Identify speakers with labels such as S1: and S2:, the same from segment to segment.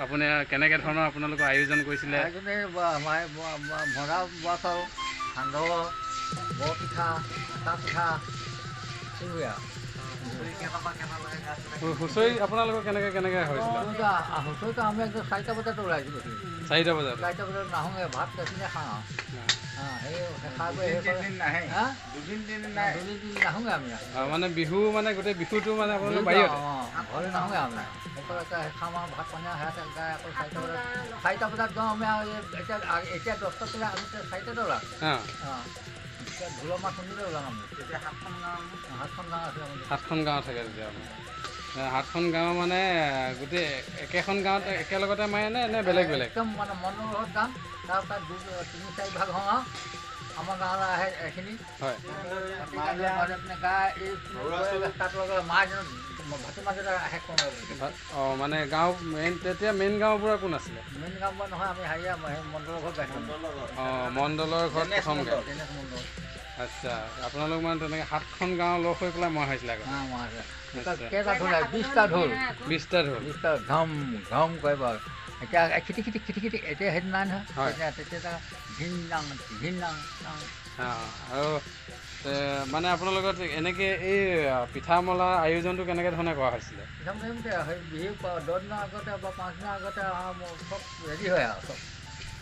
S1: আপুনি কেনেকৈ ধৰণৰ আপোনালোকৰ আয়োজন কৰিছিলে?
S2: ভজা বৰা চাউল, সান্দহ, বৰ পিঠা, আটা পিঠা, সেইবোৰে আৰু।
S1: হুঁচৰি আপোনালোকৰ কেনেকৈ হৈছিলে?
S2: হুঁচৰিটো আমি একদম 4টা বজাত ওলাইছিলোঁ।
S1: 4টা বজাত?
S2: 4টা বজাত নাহোঁগৈ, ভাত কেইদিনে খাওঁ নাহোঁগৈ আমি।
S1: মানে বিহু মানে গোটেই বিহুটো মানে আপোনালোক বাহিৰত?
S2: ঘৰলৈ নাহোঁগৈ আমি। খাম আৰু ভাত পানী সেয়াতে গাই আকৌ 4টা বজাত যাওঁ আমি। আৰু এতিয়া 10টা চলে, আমি 4টাতে ওলাম। এতিয়া ঢোলৰ মাছ শুনিলে ওলাম আমি। তেতিয়া 7খন গাঁও আছে।
S1: 7খন গাঁও থাকে তেতিয়া? 7খন গাঁও মানে গোটেই একেখন গাঁৱত একেলগতে মাৰে নে বেলেগ বেলেগ?
S2: একদম মানে মনৰ লগত যাম। তাৰপৰা 3-4 ভাগ হওঁ আৰু আমাৰ গাঁৱলৈ আহে এইখিনি।
S1: হয়। মানে গাঁও তেতিয়া মেইন গাঁওবোৰৰ কোন আছিলে?
S2: মেইন গাঁওবোৰ নহয়, আমি হেৰিয়া মণ্ডলৰ ঘৰত গাইছোঁ।
S1: মণ্ডলৰ ঘৰত প্ৰথম গাঁও। আচ্ছা, আপোনালোক মানে তেনেকৈ 7খন গাঁও লগ হৈ পেলাই মৰা হৈছিলে আকৌ?
S2: কেইটা ঢোল? 20টা ঢোল।
S1: 20টা ঢোল?
S2: 20টা ঘম ঘম কৰিব। এতিয়া খিটি এতিয়া সেইটো নাই নহয়। তেতিয়া ঘিন
S1: আৰু মানে আপোনালোকৰ এনেকৈ এই পিঠা মলা আয়োজনটো কেনেকৈ ধৰণে কৰা হৈছিলে?
S2: বিহু 10 দিনৰ আগতে বা 5 দিনৰ আগতে চব ৰেডি হয় আৰু চব।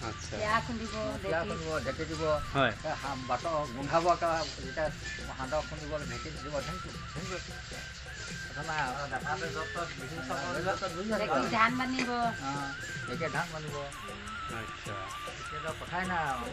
S1: আচ্ছা,
S2: খুন্দিব, ঢেঁকী দিব,
S1: হয়,
S2: বাটৰ গোন্ধাব, যেতিয়া সান্দহ খুন্দিব ঢেঁকী দিব, ধান বান্ধিব।
S1: আচ্ছা,
S2: এতিয়া কথাই নাই আৰু।